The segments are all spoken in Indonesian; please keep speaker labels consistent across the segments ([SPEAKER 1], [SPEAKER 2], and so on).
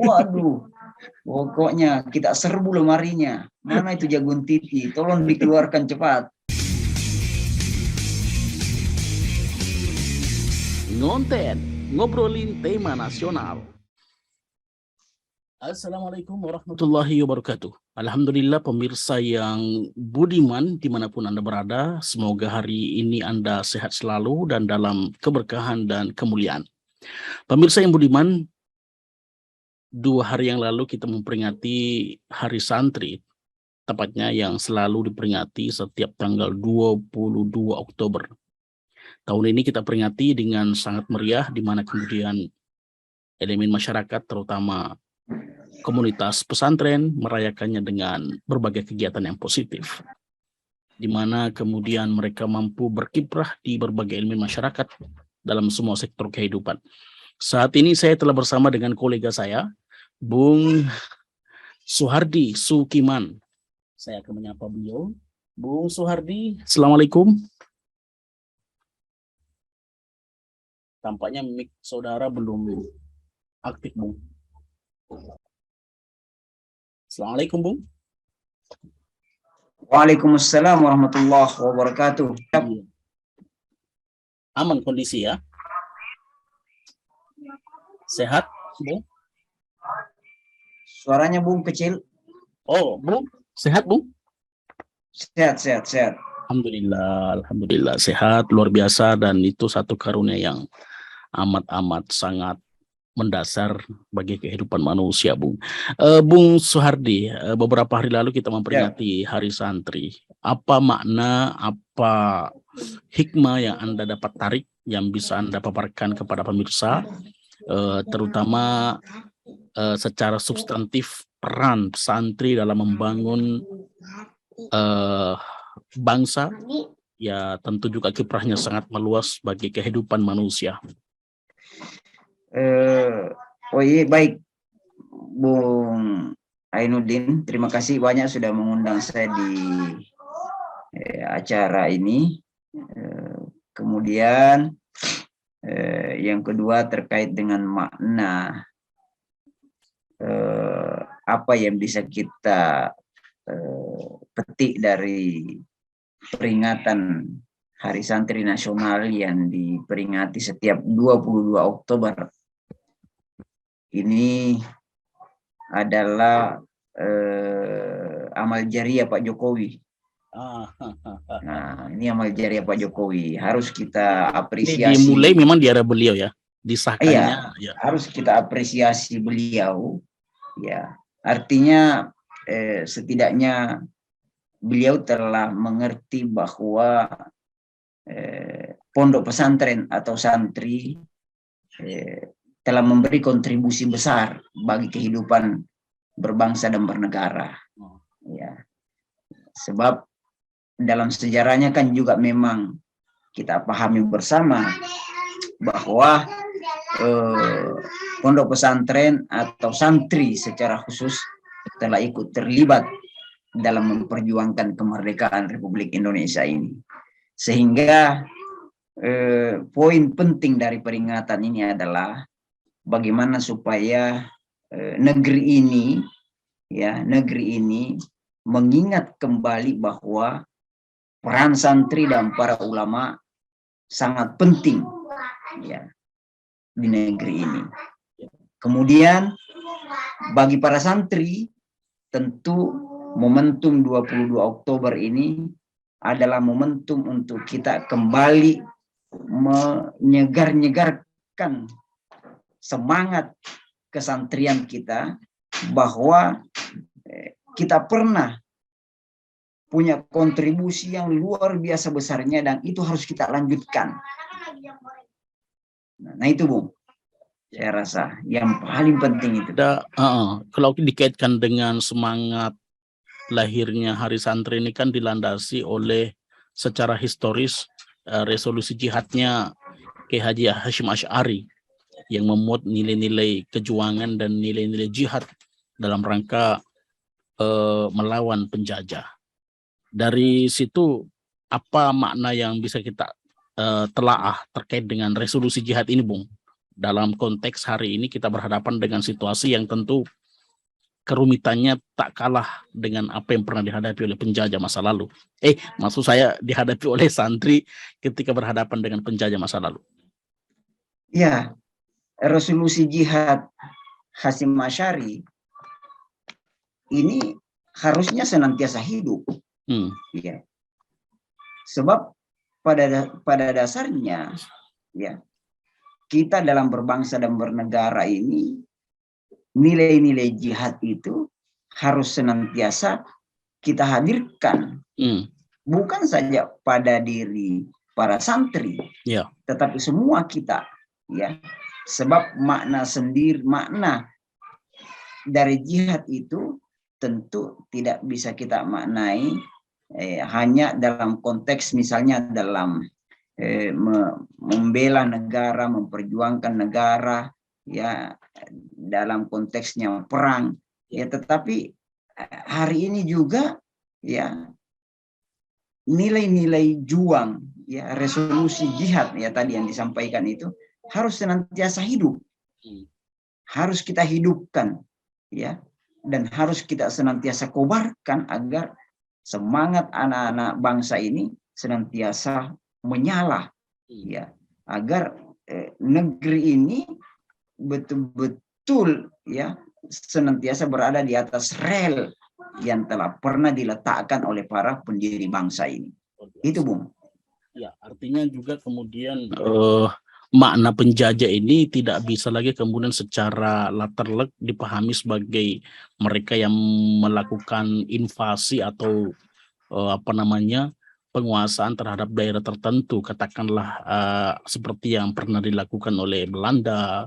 [SPEAKER 1] Waduh, pokoknya kita serbu lemarinya. Mana itu jagung titi? Tolong dikeluarkan cepat.
[SPEAKER 2] Ngonten, ngobrolin tema nasional. Assalamualaikum warahmatullahi wabarakatuh. Alhamdulillah pemirsa yang budiman dimanapun Anda berada, semoga hari ini Anda sehat selalu dan dalam keberkahan dan kemuliaan. Pemirsa yang budiman, 2 hari yang lalu kita memperingati Hari Santri, tepatnya yang selalu diperingati setiap tanggal 22 Oktober. Tahun ini kita peringati dengan sangat meriah, di mana kemudian elemen masyarakat, terutama komunitas pesantren, merayakannya dengan berbagai kegiatan yang positif, di mana kemudian mereka mampu berkiprah di berbagai elemen masyarakat dalam semua sektor kehidupan. Saat ini saya telah bersama dengan kolega saya, Bung Suhardi Sukiman. Saya akan menyapa beliau. Bung Suhardi, Assalamualaikum. Tampaknya mic saudara belum aktif, Bung. Assalamualaikum, Bung.
[SPEAKER 1] Waalaikumsalam warahmatullahi wabarakatuh.
[SPEAKER 2] Aman kondisi ya? Sehat, Bung?
[SPEAKER 1] Suaranya Bung kecil.
[SPEAKER 2] Oh, Bung, sehat, Bung?
[SPEAKER 1] Sehat.
[SPEAKER 2] Alhamdulillah sehat, luar biasa, dan itu satu karunia yang amat sangat mendasar bagi kehidupan manusia, Bung. Bung Suhardi, beberapa hari lalu kita memperingati Hari Santri. Apa makna, apa hikmah yang Anda dapat tarik, yang bisa Anda paparkan kepada pemirsa, terutama secara substantif peran santri dalam membangun bangsa, ya tentu juga kiprahnya sangat meluas bagi kehidupan manusia.
[SPEAKER 1] Baik, Bung Ainuddin, terima kasih banyak sudah mengundang saya di acara ini. Kemudian yang kedua terkait dengan makna apa yang bisa kita petik dari peringatan Hari Santri Nasional yang diperingati setiap 22 Oktober. Ini adalah amal jariah Pak Jokowi. Nah, ini amal jariah Pak Jokowi. Harus kita apresiasi.
[SPEAKER 2] Ini dimulai memang di era beliau ya, disahkannya.
[SPEAKER 1] Iya, harus kita apresiasi beliau. Ya, artinya setidaknya beliau telah mengerti bahwa pondok pesantren atau santri telah memberi kontribusi besar bagi kehidupan berbangsa dan bernegara. Ya. Sebab dalam sejarahnya kan juga memang kita pahami bersama bahwa pondok pesantren atau santri secara khusus telah ikut terlibat dalam memperjuangkan kemerdekaan Republik Indonesia ini. Sehingga poin penting dari peringatan ini adalah bagaimana supaya negeri ini mengingat kembali bahwa peran santri dan para ulama sangat penting ya di negeri ini. Kemudian bagi para santri tentu momentum 22 Oktober ini adalah momentum untuk kita kembali menyegarkan semangat kesantrian kita, bahwa kita pernah punya kontribusi yang luar biasa besarnya dan itu harus kita lanjutkan. Nah itu Bung, saya rasa yang paling penting itu.
[SPEAKER 2] Kalau dikaitkan dengan semangat lahirnya Hari Santri ini kan dilandasi oleh secara historis resolusi jihadnya Kiai Haji Hashim Asy'ari yang memuat nilai-nilai kejuangan dan nilai-nilai jihad dalam rangka melawan penjajah. Dari situ apa makna yang bisa kita telaah terkait dengan resolusi jihad ini, Bung? dalam konteks hari ini kita berhadapan dengan situasi yang tentu kerumitannya tak kalah dengan apa yang pernah dihadapi oleh penjajah masa lalu. Maksud saya dihadapi oleh santri ketika berhadapan dengan penjajah masa lalu.
[SPEAKER 1] Ya, resolusi jihad Hasyim Asy'ari ini harusnya senantiasa hidup. Ya. Sebab pada dasarnya ya, kita dalam berbangsa dan bernegara ini, nilai-nilai jihad itu harus senantiasa kita hadirkan. Bukan saja pada diri para santri, tetapi semua kita, ya. Sebab makna dari jihad itu tentu tidak bisa kita maknai hanya dalam konteks misalnya dalam membela negara, memperjuangkan negara, ya, dalam konteksnya perang, ya, tetapi hari ini juga, ya, nilai-nilai juang, ya, resolusi jihad, ya, tadi yang disampaikan itu harus senantiasa hidup, harus kita hidupkan, ya, dan harus kita senantiasa kobarkan agar semangat anak-anak bangsa ini senantiasa menyala, ya, agar negeri ini betul-betul, ya, senantiasa berada di atas rel yang telah pernah diletakkan oleh para pendiri bangsa ini. Itu, Bung.
[SPEAKER 2] Ya, artinya juga kemudian makna penjajah ini tidak bisa lagi kemudian secara latar dipahami sebagai mereka yang melakukan invasi atau penguasaan terhadap daerah tertentu, katakanlah seperti yang pernah dilakukan oleh Belanda,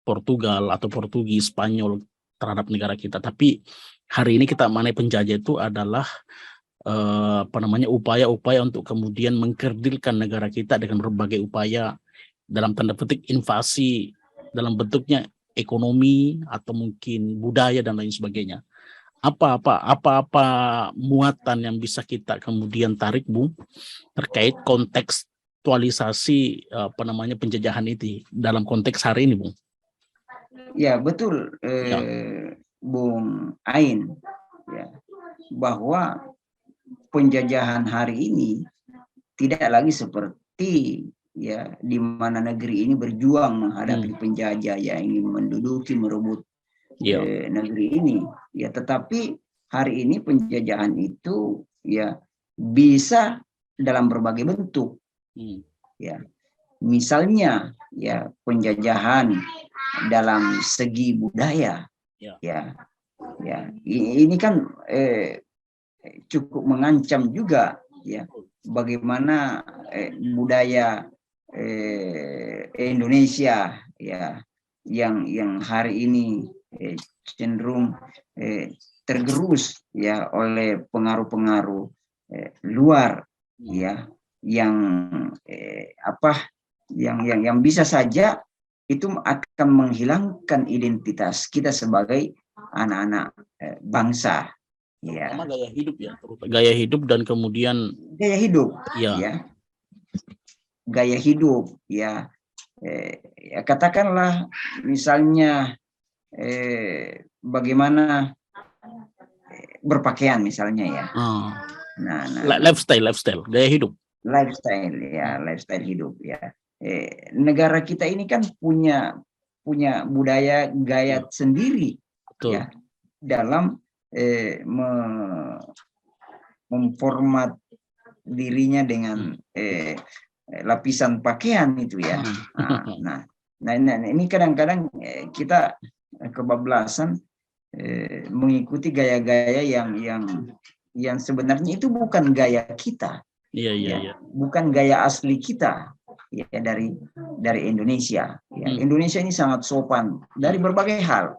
[SPEAKER 2] Portugal atau Portugis, Spanyol terhadap negara kita. Tapi hari ini kita maknai penjajah itu adalah upaya-upaya untuk kemudian mengkerdilkan negara kita dengan berbagai upaya, dalam tanda petik invasi dalam bentuknya ekonomi atau mungkin budaya dan lain sebagainya. Apa muatan yang bisa kita kemudian tarik, Bung, terkait kontekstualisasi penjajahan itu dalam konteks hari ini, Bung?
[SPEAKER 1] Ya, betul, Bung Ain, ya, bahwa penjajahan hari ini tidak lagi seperti, ya, di mana negeri ini berjuang menghadapi penjajah yang ingin menduduki, merebut negeri ini, ya, tetapi hari ini penjajahan itu, ya, bisa dalam berbagai bentuk, ya, misalnya, ya, penjajahan dalam segi budaya, ya, ini kan cukup mengancam juga, ya, bagaimana budaya Indonesia, ya, yang hari ini cenderung tergerus, ya, oleh pengaruh-pengaruh luar, ya, yang yang bisa saja itu akan menghilangkan identitas kita sebagai anak-anak bangsa, ya.
[SPEAKER 2] Sama gaya hidup, ya, gaya hidup dan kemudian
[SPEAKER 1] gaya hidup,
[SPEAKER 2] ya.
[SPEAKER 1] Gaya hidup, ya, ya, katakanlah misalnya bagaimana berpakaian misalnya, ya.
[SPEAKER 2] Lifestyle, gaya hidup.
[SPEAKER 1] Lifestyle hidup, ya. Negara kita ini kan punya budaya gaya sendiri, ya, dalam memformat dirinya dengan lapisan pakaian itu, ya. Nah, ini kadang-kadang kita kebablasan mengikuti gaya-gaya yang sebenarnya itu bukan gaya kita, bukan gaya asli kita, ya, dari Indonesia, ya. Indonesia ini sangat sopan dari berbagai hal.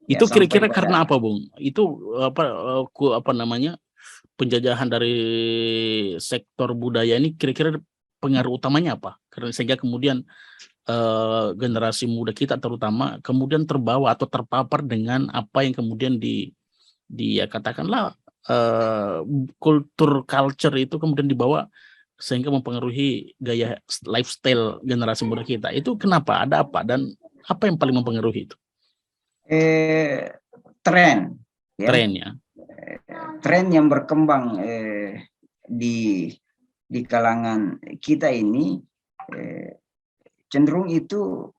[SPEAKER 2] Itu kira-kira karena apa, Bung? Itu penjajahan dari sektor budaya ini kira-kira pengaruh utamanya apa? Karena sehingga kemudian generasi muda kita terutama kemudian terbawa atau terpapar dengan apa yang kemudian katakanlah culture itu kemudian dibawa sehingga mempengaruhi gaya lifestyle generasi muda kita. Itu kenapa? Ada apa? Dan apa yang paling mempengaruhi itu?
[SPEAKER 1] Tren, ya.
[SPEAKER 2] Trennya.
[SPEAKER 1] Tren yang berkembang di kalangan kita ini cenderung itu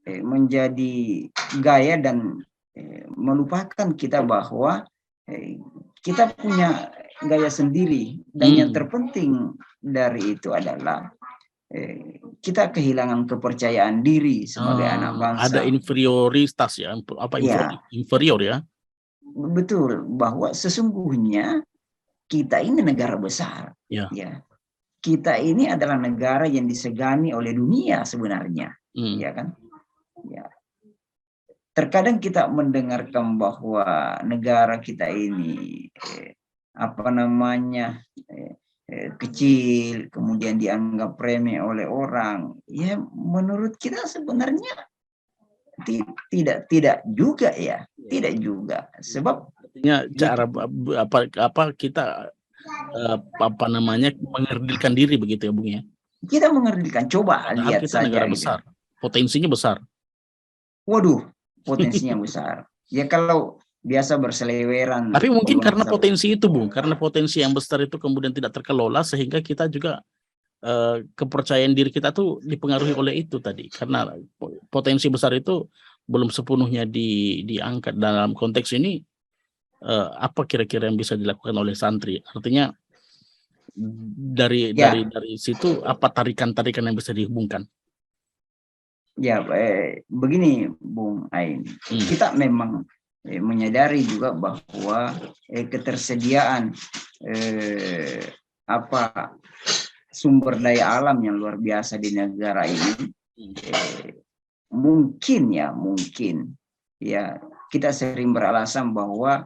[SPEAKER 1] menjadi gaya dan melupakan kita bahwa kita punya gaya sendiri, dan yang terpenting dari itu adalah kita kehilangan kepercayaan diri sebagai anak bangsa.
[SPEAKER 2] Ada inferioritas ya, apa inferior ya?
[SPEAKER 1] Betul, bahwa sesungguhnya kita ini negara besar, ya. Kita ini adalah negara yang disegani oleh dunia sebenarnya, ya kan? Ya. Terkadang kita mendengarkan bahwa negara kita ini kecil, kemudian dianggap remeh oleh orang. Ya, menurut kita sebenarnya tidak juga ya, tidak juga. Sebab
[SPEAKER 2] cara kita mengerdilkan diri begitu ya, Bung ya.
[SPEAKER 1] Kita mengerdilkan, coba lihat
[SPEAKER 2] kita
[SPEAKER 1] saja
[SPEAKER 2] negara
[SPEAKER 1] gitu.
[SPEAKER 2] Besar, potensinya besar.
[SPEAKER 1] Waduh, potensinya besar. Ya kalau biasa berseliweran.
[SPEAKER 2] Tapi mungkin karena potensi itu, Bung, karena potensi yang besar itu kemudian tidak terkelola, sehingga kita juga kepercayaan diri kita tuh dipengaruhi oleh itu tadi. Karena potensi besar itu belum sepenuhnya diangkat. Dalam konteks ini, apa kira-kira yang bisa dilakukan oleh santri? Artinya dari situ apa tarikan-tarikan yang bisa dihubungkan?
[SPEAKER 1] Ya, begini Bung Ain, kita memang menyadari juga bahwa ketersediaan sumber daya alam yang luar biasa di negara ini mungkin ya kita sering beralasan bahwa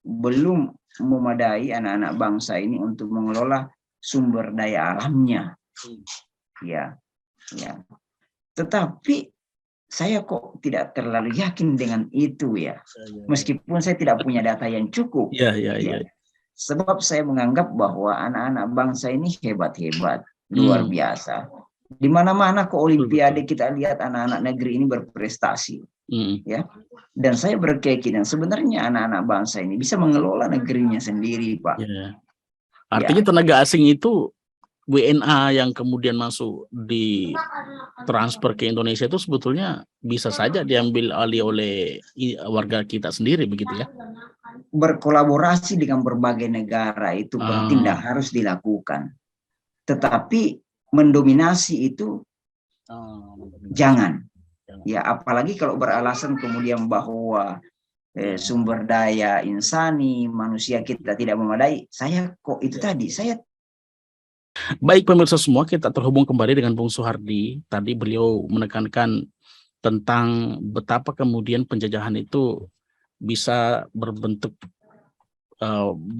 [SPEAKER 1] belum memadai anak-anak bangsa ini untuk mengelola sumber daya alamnya, ya. Tetapi saya kok tidak terlalu yakin dengan itu ya, meskipun saya tidak punya data yang cukup. Ya. Sebab saya menganggap bahwa anak-anak bangsa ini hebat-hebat, luar biasa. Di mana-mana ke Olimpiade kita lihat anak-anak negeri ini berprestasi, ya. Dan saya berkeyakinan sebenarnya anak-anak bangsa ini bisa mengelola negerinya sendiri, Pak.
[SPEAKER 2] Artinya tenaga asing itu WNA yang kemudian masuk di transfer ke Indonesia itu sebetulnya bisa saja diambil alih oleh warga kita sendiri, begitu ya?
[SPEAKER 1] Berkolaborasi dengan berbagai negara itu penting dan harus dilakukan. Tetapi mendominasi itu jangan. Ya, apalagi kalau beralasan kemudian bahwa sumber daya insani manusia kita tidak memadai.
[SPEAKER 2] Baik pemirsa semua, kita terhubung kembali dengan Bung Soehardi. Tadi beliau menekankan tentang betapa kemudian penjajahan itu bisa berbentuk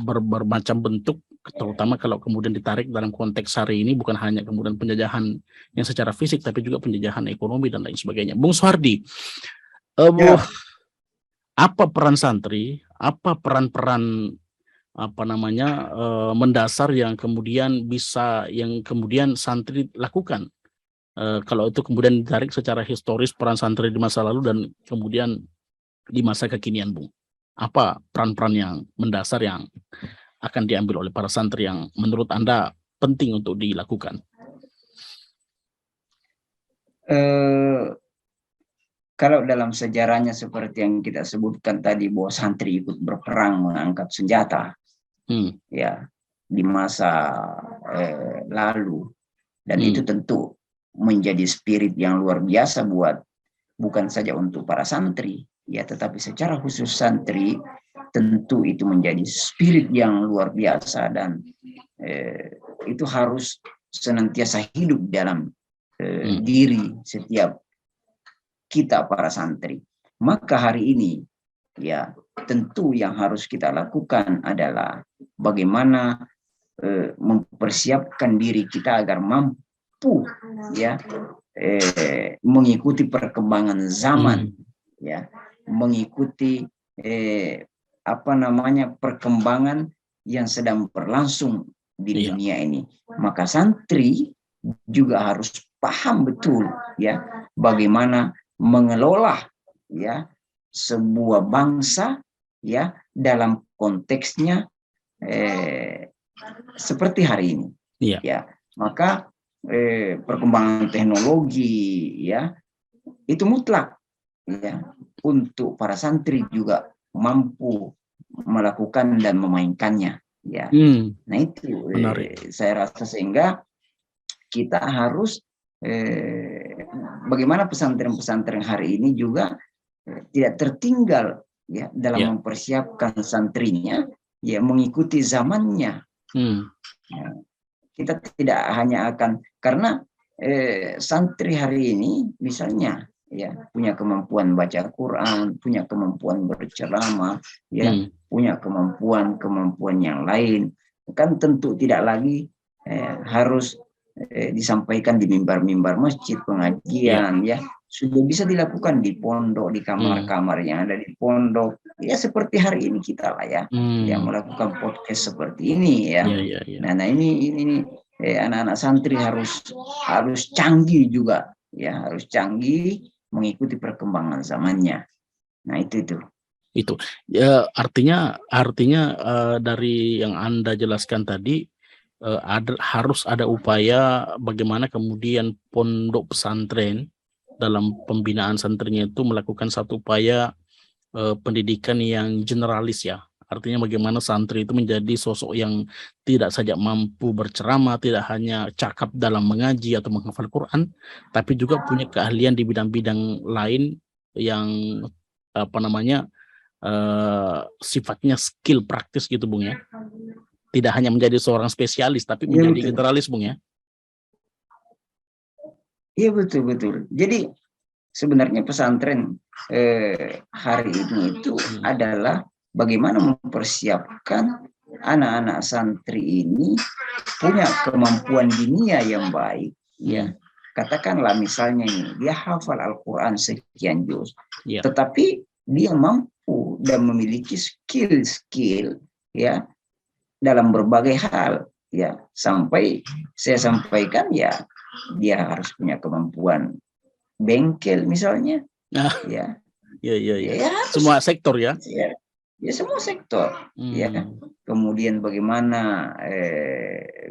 [SPEAKER 2] bermacam bentuk, terutama kalau kemudian ditarik dalam konteks hari ini, bukan hanya kemudian penjajahan yang secara fisik, tapi juga penjajahan ekonomi dan lain sebagainya. Bung Soehardi, apa peran santri, apa peran-peran mendasar yang kemudian santri lakukan, kalau itu kemudian ditarik secara historis peran santri di masa lalu dan kemudian di masa kekinian, Bung? Apa peran-peran yang mendasar yang akan diambil oleh para santri yang menurut Anda penting untuk dilakukan?
[SPEAKER 1] Kalau dalam sejarahnya seperti yang kita sebutkan tadi bahwa santri ikut berperang mengangkat senjata, ya, di masa lalu, dan itu tentu menjadi spirit yang luar biasa bukan saja untuk para santri, ya, tetapi secara khusus santri tentu itu menjadi spirit yang luar biasa, dan itu harus senantiasa hidup dalam diri setiap kita para santri. Maka hari ini, ya, tentu yang harus kita lakukan adalah bagaimana mempersiapkan diri kita agar mampu, ya, mengikuti perkembangan zaman, ya, mengikuti perkembangan yang sedang berlangsung di
[SPEAKER 2] Iya.
[SPEAKER 1] dunia ini. Maka santri juga harus paham betul ya bagaimana mengelola ya sebuah bangsa ya dalam konteksnya seperti hari ini.
[SPEAKER 2] Iya.
[SPEAKER 1] Ya, maka perkembangan teknologi ya itu mutlak ya untuk para santri juga mampu melakukan dan memainkannya ya. Nah itu
[SPEAKER 2] Menarik.
[SPEAKER 1] saya rasa sehingga kita harus bagaimana pesantren-pesantren hari ini juga tidak tertinggal ya dalam mempersiapkan santrinya ya mengikuti zamannya. Ya, kita tidak hanya akan karena santri hari ini misalnya ya punya kemampuan baca Quran, punya kemampuan berceramah, ya punya kemampuan yang lain, kan tentu tidak lagi harus disampaikan di mimbar-mimbar masjid pengajian ya sudah bisa dilakukan di pondok, di kamar-kamar yang ada di pondok ya seperti hari ini kita lah ya yang melakukan podcast seperti ini ya. Nah ini anak-anak santri harus canggih juga ya, harus canggih mengikuti perkembangan zamannya. Nah itu
[SPEAKER 2] ya, artinya dari yang Anda jelaskan tadi harus ada upaya bagaimana kemudian pondok pesantren dalam pembinaan santrinya itu melakukan satu upaya pendidikan yang generalis ya. Artinya bagaimana santri itu menjadi sosok yang tidak saja mampu berceramah, tidak hanya cakap dalam mengaji atau menghafal Quran, tapi juga punya keahlian di bidang-bidang lain yang sifatnya skill praktis gitu Bung ya. Tidak hanya menjadi seorang spesialis, tapi menjadi generalis Bung ya.
[SPEAKER 1] Iya betul. Jadi sebenarnya pesantren hari ini itu adalah bagaimana mempersiapkan anak-anak santri ini punya kemampuan dinia yang baik ya. Katakanlah misalnya ini dia hafal Al-Quran sekian juz, tetapi dia mampu dan memiliki skill ya dalam berbagai hal ya, sampai saya sampaikan ya dia harus punya kemampuan bengkel misalnya ya.
[SPEAKER 2] Semua sektor ya
[SPEAKER 1] semua sektor ya. Kemudian bagaimana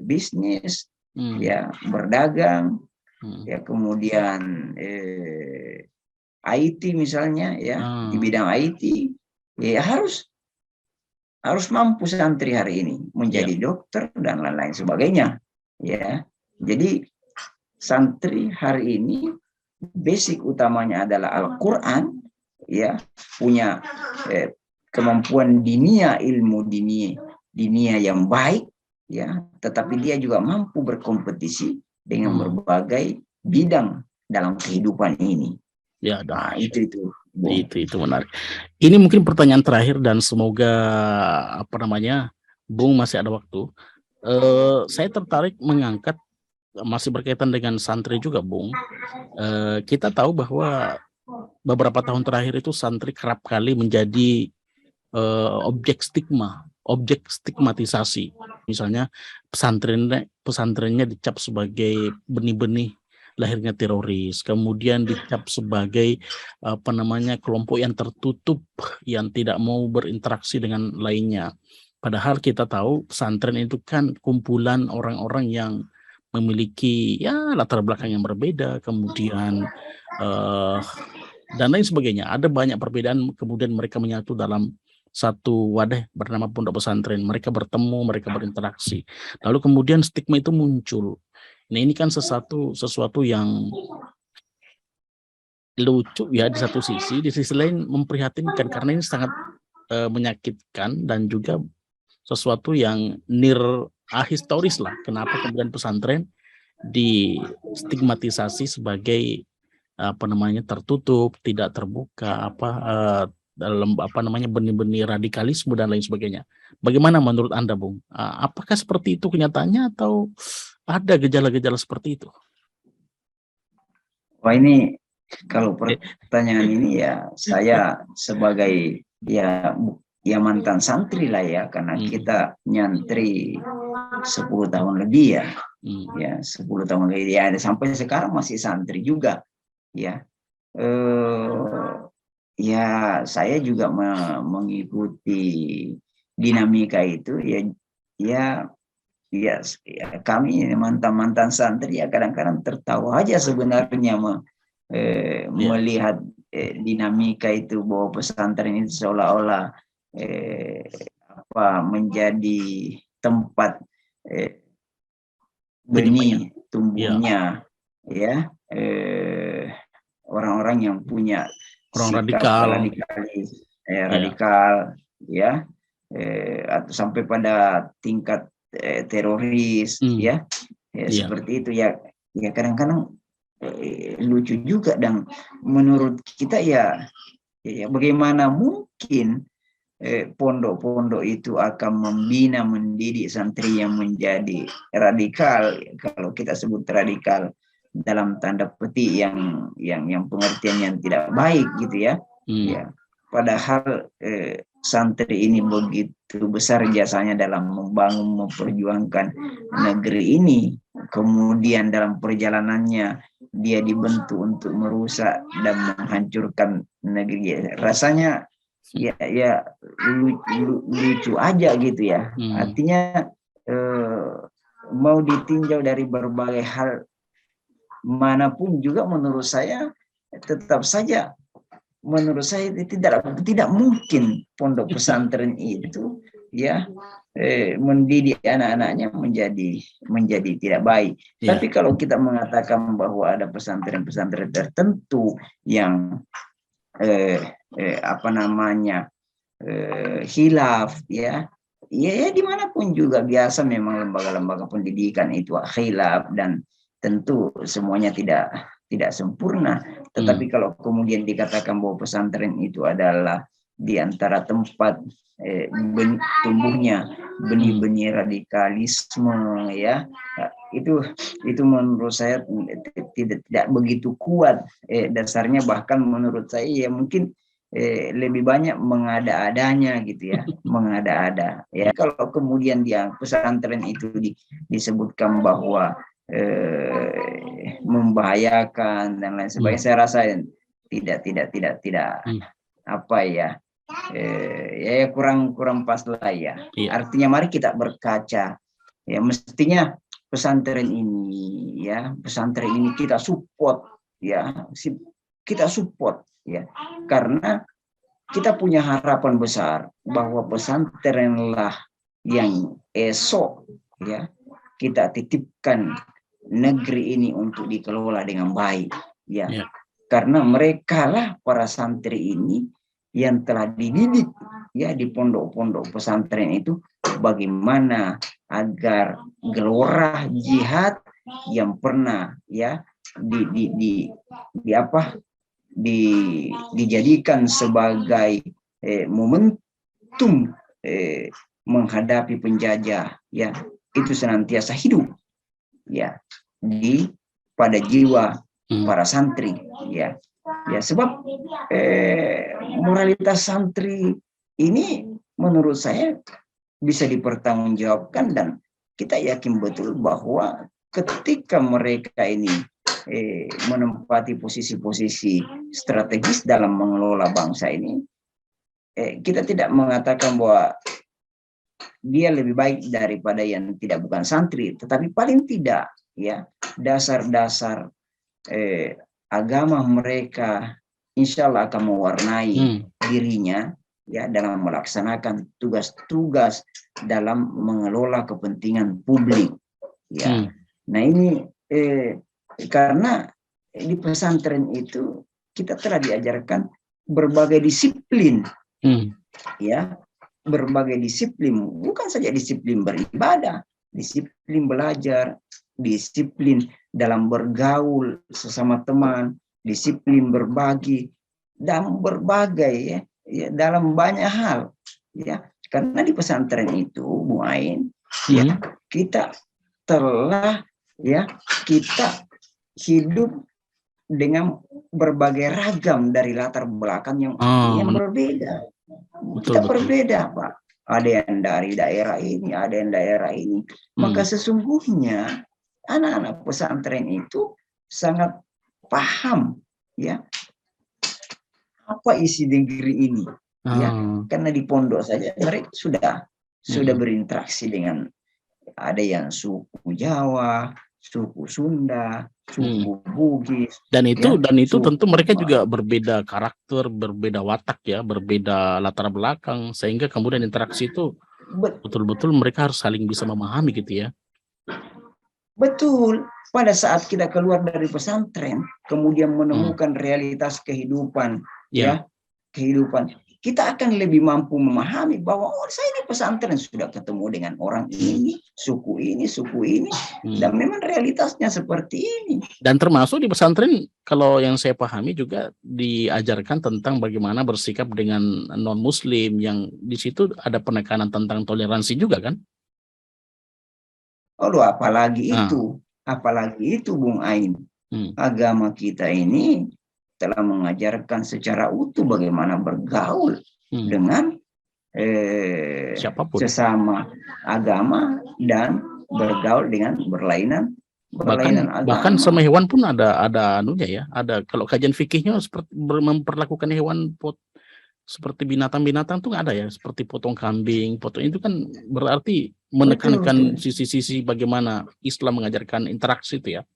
[SPEAKER 1] bisnis ya, berdagang ya, kemudian IT misalnya ya, di bidang IT ya harus mampu santri hari ini menjadi dokter dan lain-lain sebagainya ya. Jadi santri hari ini basic utamanya adalah Al-Quran ya, punya kemampuan dinia, ilmu dinia yang baik ya, tetapi dia juga mampu berkompetisi dengan berbagai bidang dalam kehidupan ini ya. Nah, itu
[SPEAKER 2] menarik. Ini mungkin pertanyaan terakhir dan semoga Bung masih ada waktu. Saya tertarik mengangkat masih berkaitan dengan santri juga Bung. Kita tahu bahwa beberapa tahun terakhir itu santri kerap kali menjadi objek stigmatisasi. Misalnya pesantrennya dicap sebagai benih-benih lahirnya teroris, kemudian dicap sebagai kelompok yang tertutup yang tidak mau berinteraksi dengan lainnya. Padahal kita tahu pesantren itu kan kumpulan orang-orang yang memiliki ya latar belakang yang berbeda, kemudian dan lain sebagainya. Ada banyak perbedaan, kemudian mereka menyatu dalam satu wadah bernama pondok pesantren. Mereka bertemu, mereka berinteraksi. Lalu kemudian stigma itu muncul. Nah, ini kan sesuatu yang lucu ya di satu sisi, di sisi lain memprihatinkan karena ini sangat menyakitkan dan juga sesuatu yang historis lah. Kenapa kemudian pesantren distigmatisasi sebagai tertutup, tidak terbuka, dalam benih-benih radikalisme dan lain sebagainya. Bagaimana menurut Anda, Bung? Apakah seperti itu kenyataannya atau ada gejala-gejala seperti itu?
[SPEAKER 1] Wah, ini kalau pertanyaan ini ya saya sebagai ya mantan santri lah ya, karena kita nyantri 10 tahun lebih ya.
[SPEAKER 2] Hmm.
[SPEAKER 1] Ya, 10 tahun lebih ya, sampai sekarang masih santri juga ya. Ya saya juga mengikuti dinamika itu ya, ya ya, ya kami mantan santri ya kadang-kadang tertawa aja sebenarnya melihat dinamika itu, bahwa pesantren itu seolah-olah menjadi tempat benih tumbuhnya ya orang-orang yang punya
[SPEAKER 2] orang
[SPEAKER 1] sikap radikal ya, atau sampai pada tingkat teroris ya, seperti itu ya. Ya kadang-kadang lucu juga, dan menurut kita ya bagaimana mungkin pondok-pondok itu akan membina, mendidik santri yang menjadi radikal, kalau kita sebut radikal dalam tanda petik yang pengertian yang tidak baik gitu ya. Ya, padahal santri ini begitu besar jasanya dalam membangun, memperjuangkan negeri ini, kemudian dalam perjalanannya dia dibentuk untuk merusak dan menghancurkan negeri. Rasanya ya lucu aja gitu ya. Artinya mau ditinjau dari berbagai hal manapun juga, menurut saya tetap saja tidak mungkin pondok pesantren itu ya mendidik anak-anaknya menjadi tidak baik. Tapi kalau kita mengatakan bahwa ada pesantren-pesantren tertentu yang khilaf ya dimanapun juga biasa, memang lembaga-lembaga pendidikan itu khilaf, dan tentu semuanya tidak sempurna. Tetapi kalau kemudian dikatakan bahwa pesantren itu adalah di antara tempat tumbuhnya benih-benih radikalisme ya, itu menurut saya tidak begitu kuat dasarnya. Bahkan menurut saya ya mungkin lebih banyak mengada-adanya gitu ya, mengada-ada ya. Kalau kemudian dia pesantren itu disebutkan bahwa membahayakan dan lain sebagainya, saya rasa tidak apa ya, kurang pas lah ya. Artinya mari kita berkaca ya, mestinya pesantren ini kita support ya, karena kita punya harapan besar bahwa pesantrenlah yang esok ya kita titipkan negeri ini untuk dikelola dengan baik ya. Karena mereka lah para santri ini yang telah dididik ya di pondok-pondok pesantren itu, bagaimana agar gelora jihad yang pernah ya dijadikan sebagai momentum menghadapi penjajah ya, itu senantiasa hidup ya pada jiwa para santri ya. Sebab moralitas santri ini menurut saya bisa dipertanggungjawabkan, dan kita yakin betul bahwa ketika mereka ini menempati posisi-posisi strategis dalam mengelola bangsa ini, kita tidak mengatakan bahwa dia lebih baik daripada yang tidak bukan santri, tetapi paling tidak ya dasar-dasar agama mereka insya Allah akan mewarnai dirinya ya dalam melaksanakan tugas-tugas dalam mengelola kepentingan publik ya. Nah ini karena di pesantren itu kita telah diajarkan berbagai disiplin ya, berbagai disiplin, bukan saja disiplin beribadah, disiplin belajar, disiplin dalam bergaul sesama teman, disiplin berbagi, dan berbagai ya dalam banyak hal ya. Karena di pesantren itu Bu Ain ya kita telah ya kita hidup dengan berbagai ragam dari latar belakang yang berbeda. Kita berbeda Pak. ada yang dari daerah ini, ada yang daerah ini. Maka sesungguhnya anak-anak pesantren itu sangat paham ya apa isi negeri ini, ya, karena di pondok saja mereka sudah berinteraksi dengan ada yang suku Jawa, suku Sunda, suku Bugis,
[SPEAKER 2] dan itu
[SPEAKER 1] suku
[SPEAKER 2] tentu mereka juga berbeda karakter, berbeda watak ya, berbeda latar belakang, sehingga kemudian interaksi itu betul-betul mereka harus saling bisa memahami gitu ya.
[SPEAKER 1] Betul. Pada saat kita keluar dari pesantren, kemudian menemukan realitas kehidupan, ya, kehidupan, kita akan lebih mampu memahami bahwa saya di pesantren sudah ketemu dengan orang ini, suku ini, dan memang realitasnya seperti ini.
[SPEAKER 2] Dan termasuk di pesantren, kalau yang saya pahami juga diajarkan tentang bagaimana bersikap dengan non-Muslim, yang di situ ada penekanan tentang toleransi juga kan?
[SPEAKER 1] Apalagi itu Bung Ain. Agama kita ini telah mengajarkan secara utuh bagaimana bergaul dengan
[SPEAKER 2] siapapun,
[SPEAKER 1] sesama agama, dan bergaul dengan berlainan agama.
[SPEAKER 2] Bahkan sama hewan pun ada anunya ya. Ada, kalau kajian fikihnya seperti memperlakukan hewan seperti binatang-binatang tuh ada ya, seperti potong kambing, potong itu kan berarti menekankan sisi-sisi bagaimana Islam mengajarkan interaksi itu ya.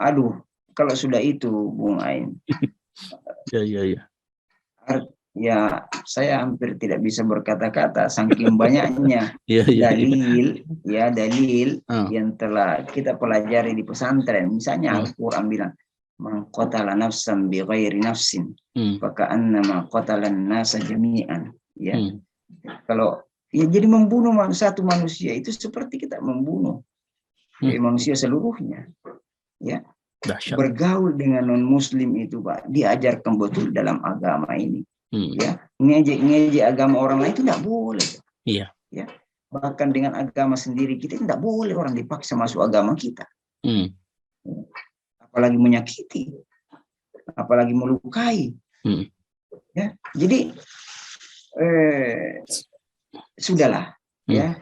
[SPEAKER 1] Aduh, kalau sudah itu Bung Ain. Ya, saya hampir tidak bisa berkata-kata saking banyaknya dalil yang telah kita pelajari di pesantren. Misalnya Al-Quran bilang, "Man qatala nafsan bi ghairi nafsin, faka'annama qatalan nasa jami'an." Ya. Kalau jadi membunuh satu manusia itu seperti kita membunuh manusia seluruhnya. Ya.
[SPEAKER 2] Dahsyat.
[SPEAKER 1] Bergaul dengan non-Muslim itu, Pak, diajarkan betul dalam agama ini. Ya, ngejek agama orang lain itu tidak boleh.
[SPEAKER 2] Iya.
[SPEAKER 1] Ya. Bahkan dengan agama sendiri kita tidak boleh orang dipaksa masuk agama kita. Apalagi menyakiti, apalagi melukai. Ya, jadi sudahlah. Ya.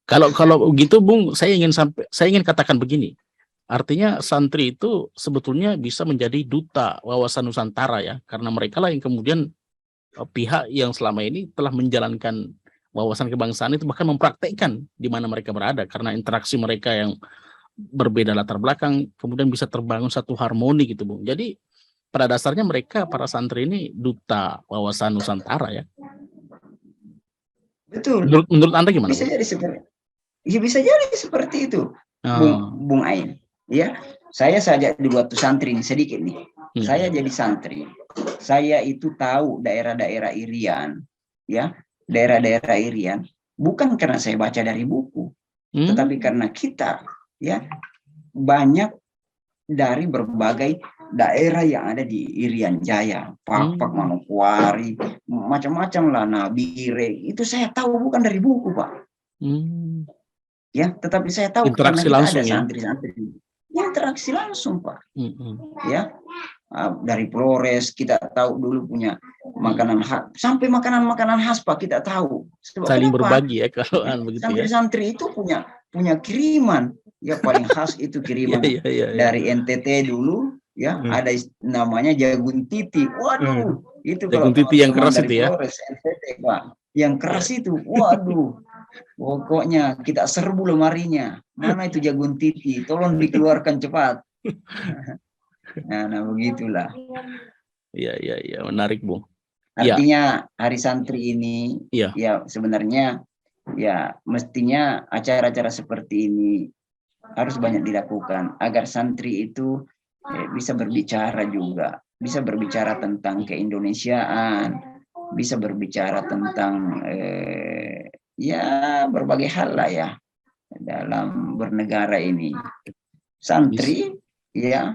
[SPEAKER 2] Kalau begitu, Bung, saya ingin katakan begini. Artinya santri itu sebetulnya bisa menjadi duta wawasan Nusantara ya, karena mereka lah yang kemudian pihak yang selama ini telah menjalankan wawasan kebangsaan itu, bahkan mempraktekkan di mana mereka berada, karena interaksi mereka yang berbeda latar belakang kemudian bisa terbangun satu harmoni gitu, Bung. Jadi pada dasarnya mereka, para santri ini duta wawasan Nusantara ya.
[SPEAKER 1] Betul.
[SPEAKER 2] Menurut Anda gimana?
[SPEAKER 1] Bisa jadi seperti itu, Bung Ain. Ya, saya saja di waktu santri ini sedikit nih. Saya jadi santri. Saya itu tahu daerah-daerah Irian, ya, daerah-daerah Irian bukan karena saya baca dari buku, tetapi karena kita, ya, banyak dari berbagai daerah yang ada di Irian Jaya, Papak, Manokwari, macam-macam lah, Nabire. Itu saya tahu bukan dari buku, Pak. Ya, tetapi saya tahu
[SPEAKER 2] interaksi
[SPEAKER 1] karena kita
[SPEAKER 2] langsung
[SPEAKER 1] ada santri-santri. Interaksi langsung, Pak. Ya, dari Flores kita tahu dulu punya makanan khas, sampai makanan khas, Pak, kita tahu.
[SPEAKER 2] Saling berbagi ya kalau begitu ya.
[SPEAKER 1] Santri-santri itu punya kiriman, ya, paling khas itu kiriman dari NTT dulu, ya, ada namanya jagung titi. Waduh, itu
[SPEAKER 2] jagung
[SPEAKER 1] kalau
[SPEAKER 2] titi yang keras itu ya.
[SPEAKER 1] Flores, NTT, Pak, yang keras itu, waduh. Pokoknya kita serbu lemarinya. Mana itu jagung titi? Tolong dikeluarkan cepat. Nah, begitulah.
[SPEAKER 2] Iya, menarik, Bung.
[SPEAKER 1] Artinya hari santri ini, ya, sebenarnya, ya, mestinya acara-acara seperti ini harus banyak dilakukan agar santri itu bisa berbicara juga, bisa berbicara tentang keindonesiaan, bisa berbicara tentang ya, berbagai hal lah ya dalam bernegara ini. Santri ya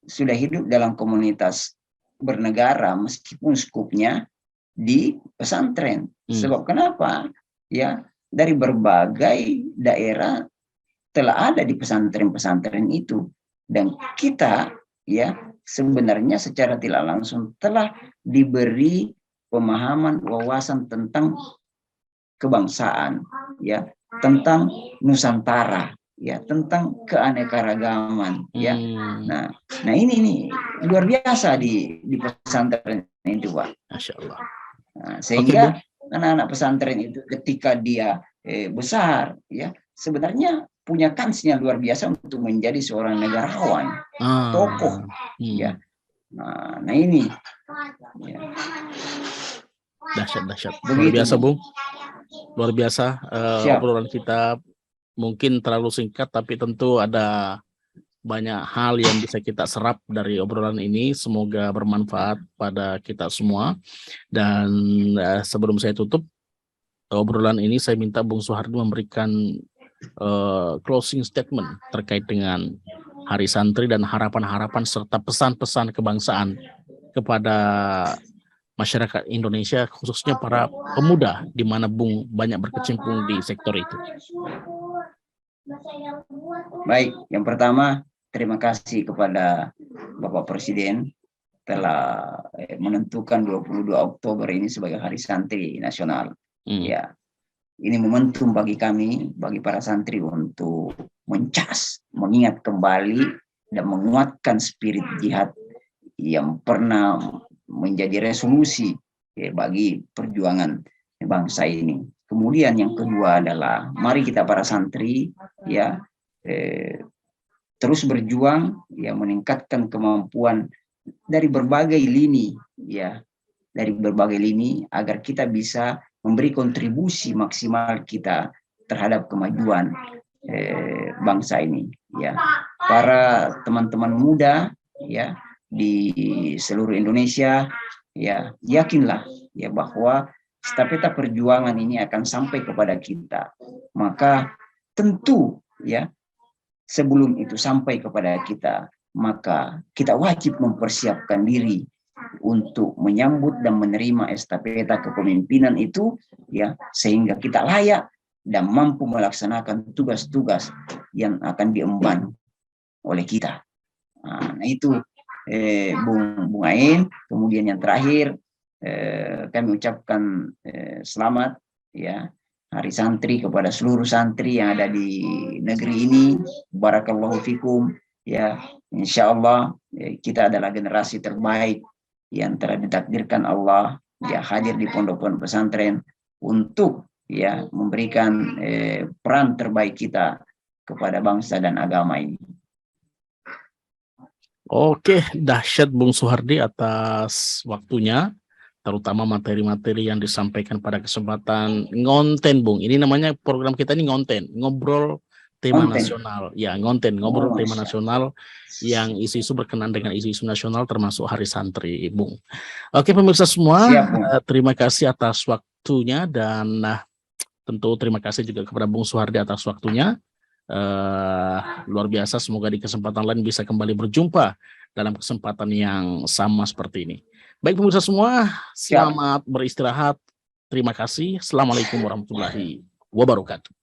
[SPEAKER 1] sudah hidup dalam komunitas bernegara meskipun skupnya di pesantren. Sebab kenapa? Ya, dari berbagai daerah telah ada di pesantren-pesantren itu, dan kita, ya, sebenarnya secara tidak langsung telah diberi pemahaman, wawasan tentang kebangsaan, ya, tentang Nusantara, ya, tentang keanekaragaman, ya. Nah ini luar biasa di pesantren itu, Pak.
[SPEAKER 2] Masya Allah.
[SPEAKER 1] Nah, sehingga anak-anak pesantren itu ketika dia besar, ya, sebenarnya punya kansnya luar biasa untuk menjadi seorang negarawan, tokoh, ya. Nah ini, ya.
[SPEAKER 2] Dahsyat. Luar biasa, Bung. Luar biasa. Obrolan kita mungkin terlalu singkat, tapi tentu ada banyak hal yang bisa kita serap dari obrolan ini. Semoga bermanfaat pada kita semua. Dan sebelum saya tutup obrolan ini, saya minta Bung Soehardi memberikan closing statement terkait dengan Hari Santri dan harapan-harapan serta pesan-pesan kebangsaan kepada masyarakat Indonesia, khususnya para pemuda, di mana Bung banyak berkecimpung di sektor itu.
[SPEAKER 1] Baik, yang pertama terima kasih kepada Bapak Presiden telah menentukan 22 Oktober ini sebagai Hari Santri Nasional. Ya, ini momentum bagi kami, bagi para santri untuk mencas, mengingat kembali dan menguatkan spirit jihad yang pernah menjadi resolusi bagi perjuangan bangsa ini. Kemudian yang kedua adalah mari kita para santri, ya, terus berjuang, ya, meningkatkan kemampuan dari berbagai lini, ya, dari berbagai lini agar kita bisa memberi kontribusi maksimal kita terhadap kemajuan bangsa ini, ya. Para teman-teman muda, ya, di seluruh Indonesia, ya, yakinlah, ya, bahwa estafeta perjuangan ini akan sampai kepada kita. Maka tentu, ya, sebelum itu sampai kepada kita, maka kita wajib mempersiapkan diri untuk menyambut dan menerima estafeta kepemimpinan itu, ya, sehingga kita layak dan mampu melaksanakan tugas-tugas yang akan diemban oleh kita. Nah itu Bung Ain. Kemudian yang terakhir, kami ucapkan selamat, ya, Hari Santri kepada seluruh santri yang ada di negeri ini. Barakallahu fikum, ya. Insya Allah kita adalah generasi terbaik yang telah ditakdirkan Allah, ya, hadir di pondok-pondok pesantren untuk, ya, memberikan peran terbaik kita kepada bangsa dan agama ini.
[SPEAKER 2] Oke, dahsyat Bung Soehardi atas waktunya, terutama materi-materi yang disampaikan pada kesempatan ngonten, Bung. Ini namanya program kita ini ngonten, ngobrol tema nasional. Ya, ngonten, ngobrol tema nasional yang isu-isu berkenaan dengan isu-isu nasional termasuk Hari Santri, Bung. Oke, pemirsa semua, terima kasih atas waktunya dan tentu terima kasih juga kepada Bung Soehardi atas waktunya. Luar biasa, semoga di kesempatan lain bisa kembali berjumpa dalam kesempatan yang sama seperti ini. Baik pemirsa semua, selamat beristirahat. Terima kasih. Assalamualaikum warahmatullahi wabarakatuh.